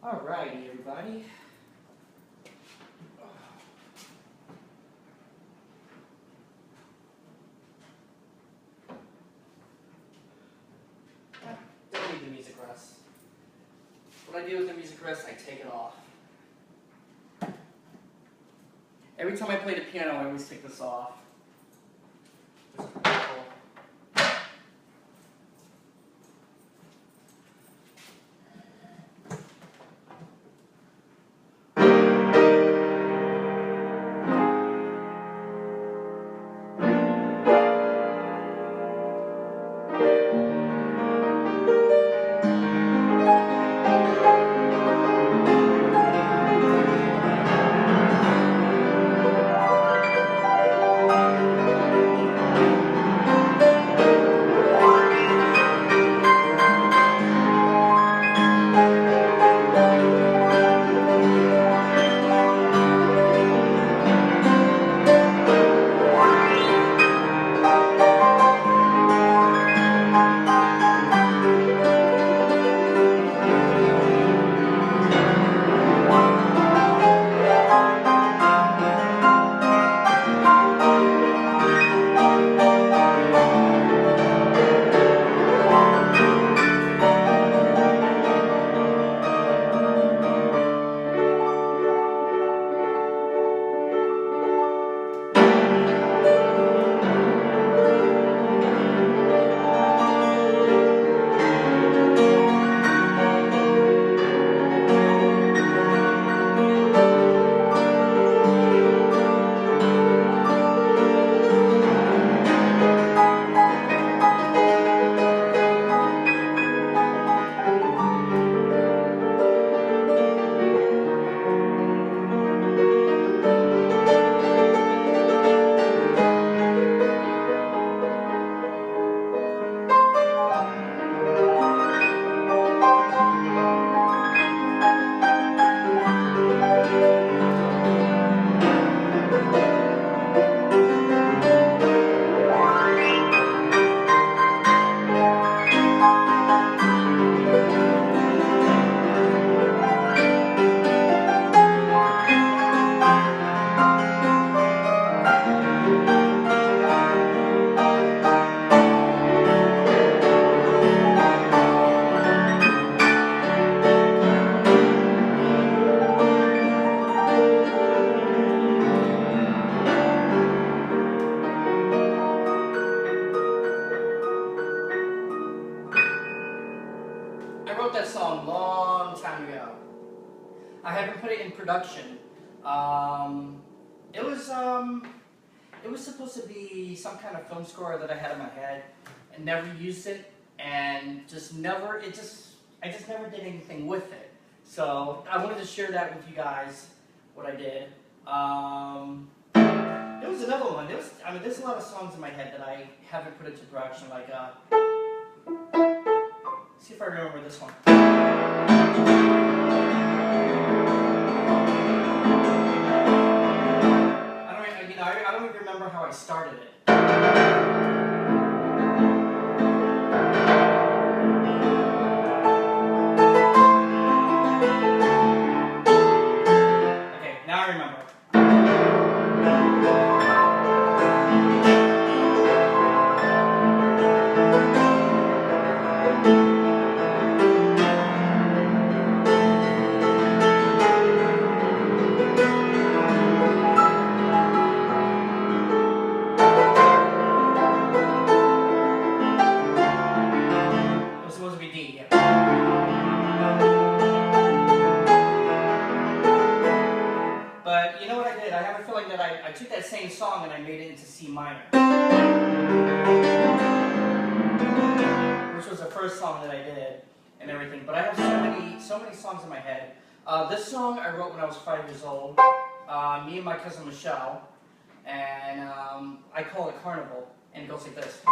Alrighty, everybody. Don't need the music rest. What I do with the music rest, I take it off. Every time I play the piano, I always take this off. This is pretty cool. I wrote that song a long time ago. I haven't put it in production. It was supposed to be some kind of film score that I had in my head and never used it, and I just never did anything with it. So I wanted to share that with you guys, what I did. There was another one. There's a lot of songs in my head that I haven't put into production, like see if I remember this one. I don't even remember how I started it. Okay, now I remember. But you know what I did? I have a feeling that I took that same song and I made it into C minor, which was the first song that I did and everything. But I have so many songs in my head. This song I wrote when I was 5 years old. Me and my cousin Michelle, and I call it Carnival, and it goes like this.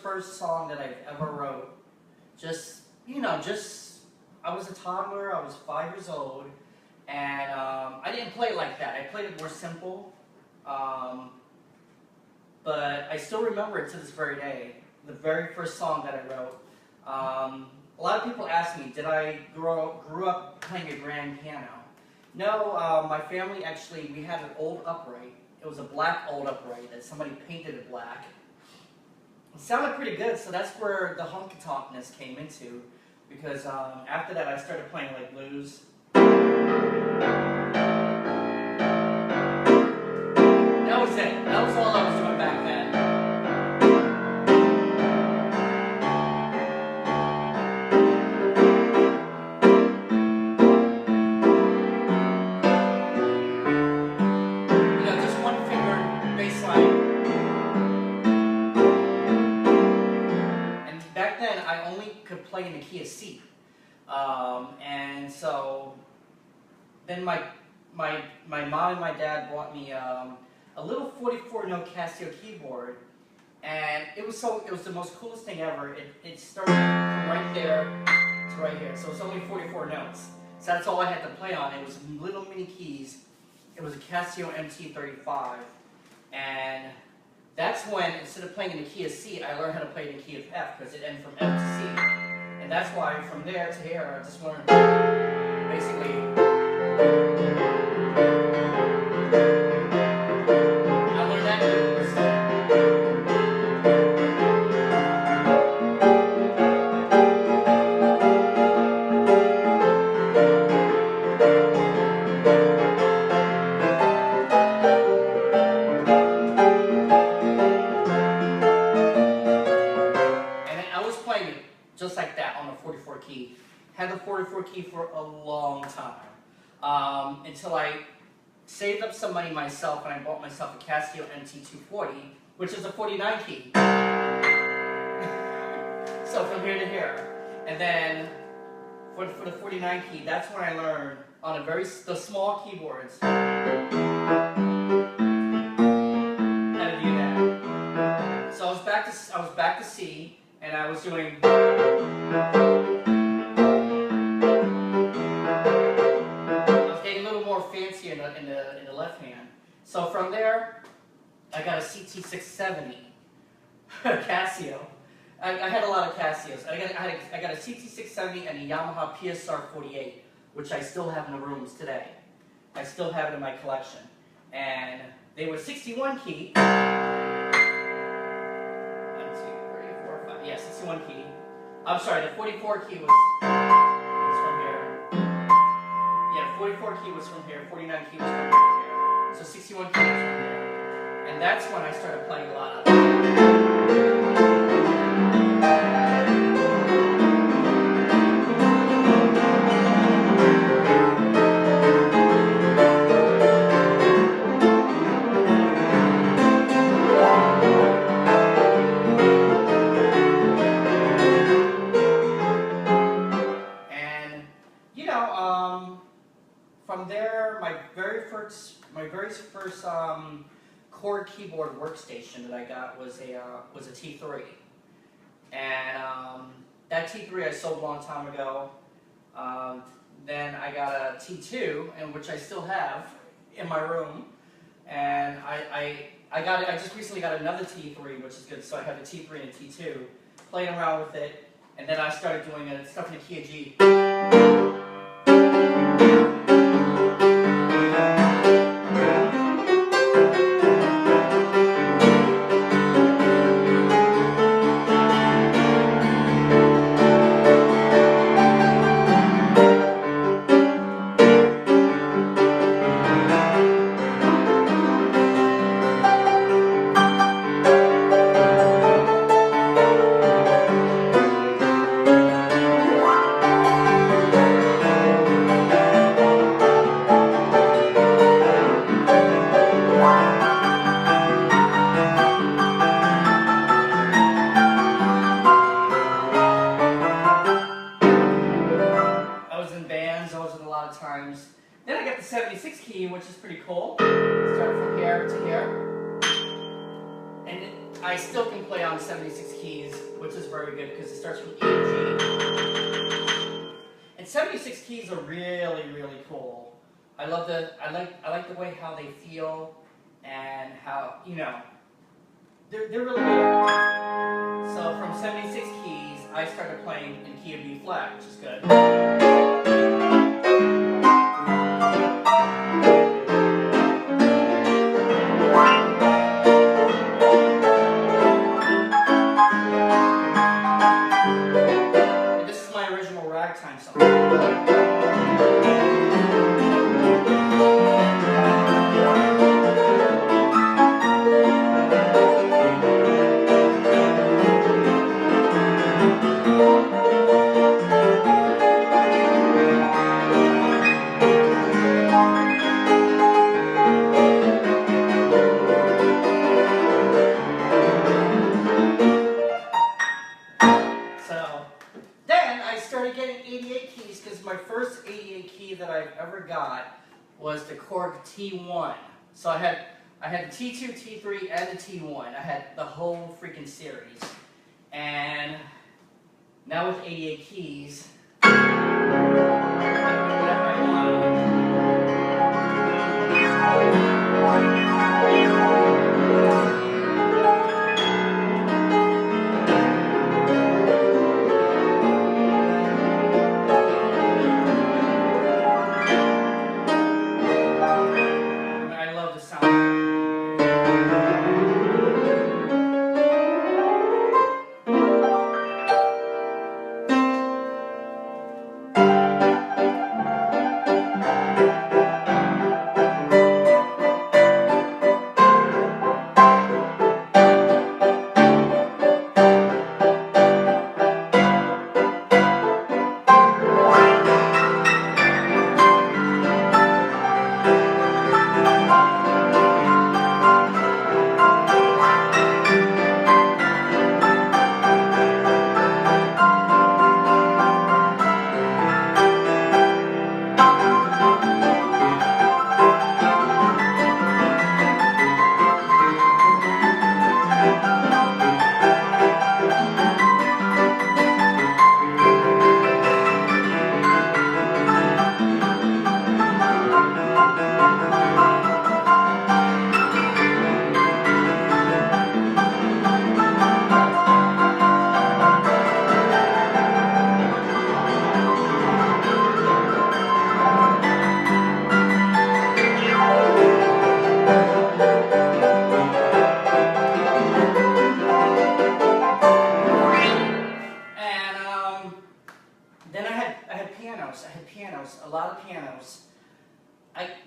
first song that I ever wrote. Just, I was a toddler, I was 5 years old, and I didn't play it like that. I played it more simple, but I still remember it to this very day, the very first song that I wrote. A lot of people ask me, did I grew up playing a grand piano? No, my family actually, we had an old upright. It was a black old upright that somebody painted it black. It sounded pretty good, so that's where the honky-tonkness came into, because after that I started playing like blues. That was it. That was all I was doing back then. Just one finger bass line. And back then I only could play in the key of C. And so then my mom and my dad bought me a little 44-note Casio keyboard, and it was the most coolest thing ever. It started from right there to right here, so it's only 44 notes. So that's all I had to play on. It was little mini keys. It was a Casio MT35, and that's when, instead of playing in the key of C, I learned how to play in the key of F, because it ended from F to C. And that's why from there to here, I just learned basically. I learned that blues. And I was playing it just like that on the 44 key. Had the 44 key for a long time. Until I saved up some money myself and I bought myself a Casio MT240, which is a 49 key. So from here to here. And then for the 49 key, that's when I learned on the small keyboards how to do that. So I was back to C, and I was doing. Fancy in the left hand. So from there, I got a CT670 Casio. I had a lot of Casios. I got a CT670 and a Yamaha PSR48, which I still have in the rooms today. I still have it in my collection, and they were 61 key. 1, 2, 3, 4, 5. Yeah, 61 key. I'm sorry, the 44 key was from here. Yeah, 44 key was from here, 49 key was from here. So 61 key was from here. And that's when I started playing a lot of from there, my very first chord keyboard workstation that I got was a T3, and that T3 I sold a long time ago. Then I got a T2, and which I still have in my room, and I just recently got another T3, which is good. So I have a T3 and a T2, playing around with it, and then I started doing stuff in the key of G. Times. Then I got the 76 key, which is pretty cool. Start from here to here. And I still can play on 76 keys, which is very good because it starts from E and G. And 76 keys are really, really cool. I like the way how they feel and how, you know, they're really good. So from 76 keys, I started playing in key of B flat, which is good. Ragtime song. My first 88 key that I've ever got was the Korg T1. So I had the T2, T3, and the T1. I had the whole freaking series. And now with 88 keys, I can do whatever I want. A lot of pianos.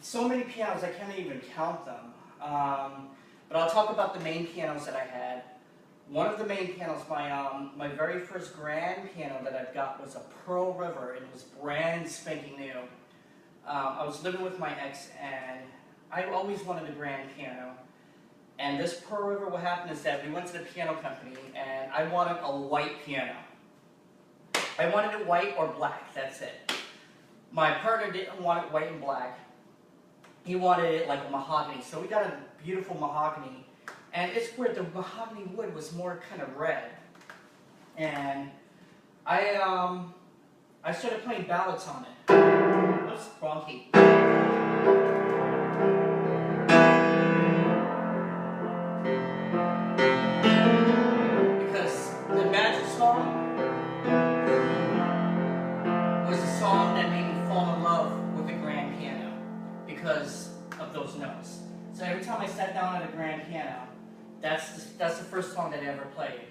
So many pianos, I can't even count them. But I'll talk about the main pianos that I had. One of the main pianos, my very first grand piano that I've got was a Pearl River, and it was brand spanking new. I was living with my ex, and I always wanted a grand piano. And this Pearl River, what happened is that we went to the piano company, and I wanted a white piano. I wanted it white or black, that's it. My partner didn't want it white and black. He wanted it like a mahogany. So we got a beautiful mahogany. And it's where the mahogany wood was more kind of red. And I started playing ballads on it. Oops, wrong key. Because the Magic song was a song that made me fall in love with the grand piano because of those notes. So every time I sat down at a grand piano, that's the first song that I ever played.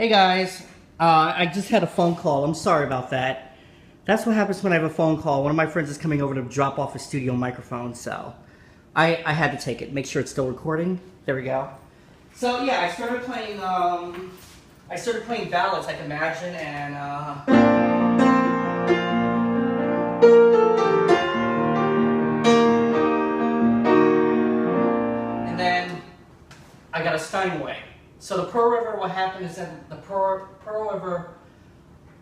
Hey guys, I just had a phone call. I'm sorry about that. That's what happens when I have a phone call. One of my friends is coming over to drop off a studio microphone, so I had to take it. Make sure it's still recording. There we go. So yeah, I started playing ballads like Imagine and then I got a Steinway. So the Pearl River, what happened is that the Pearl River,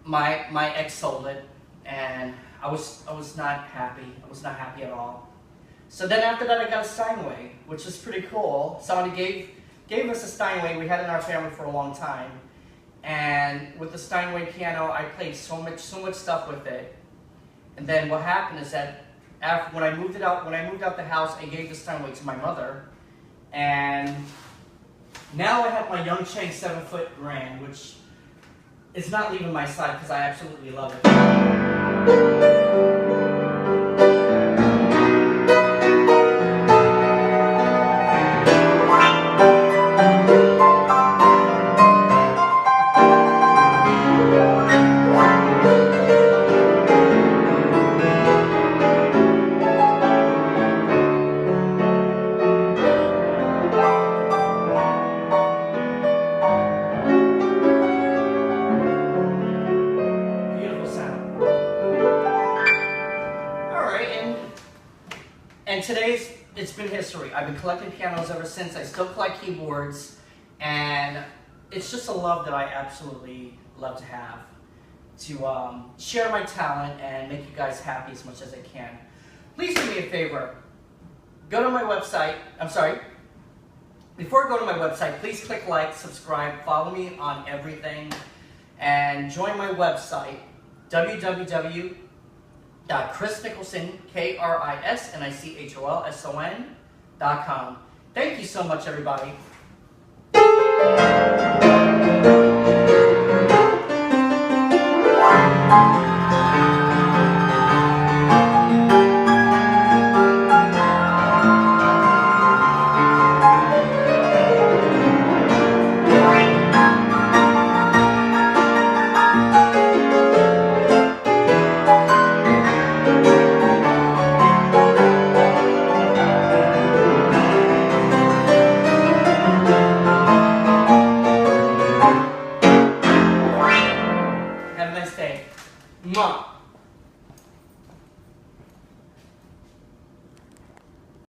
my ex sold it, and I was not happy. I was not happy at all. So then after that, I got a Steinway, which was pretty cool. Somebody gave us a Steinway. We had it in our family for a long time, and with the Steinway piano, I played so much stuff with it. And then what happened is that when I moved out the house, I gave the Steinway to my mother, and now I have my Young Chang 7-foot grand, which is not leaving my side because I absolutely love it. And it's been history. I've been collecting pianos ever since. I still collect keyboards, and it's just a love that I absolutely love to have, to share my talent and make you guys happy as much as I can. Please do me a favor. Go to my website. Before I go to my website, please click like, subscribe, follow me on everything, and join my website, www.Kris Nicholson, KrisNicolson.com. Thank you so much, everybody.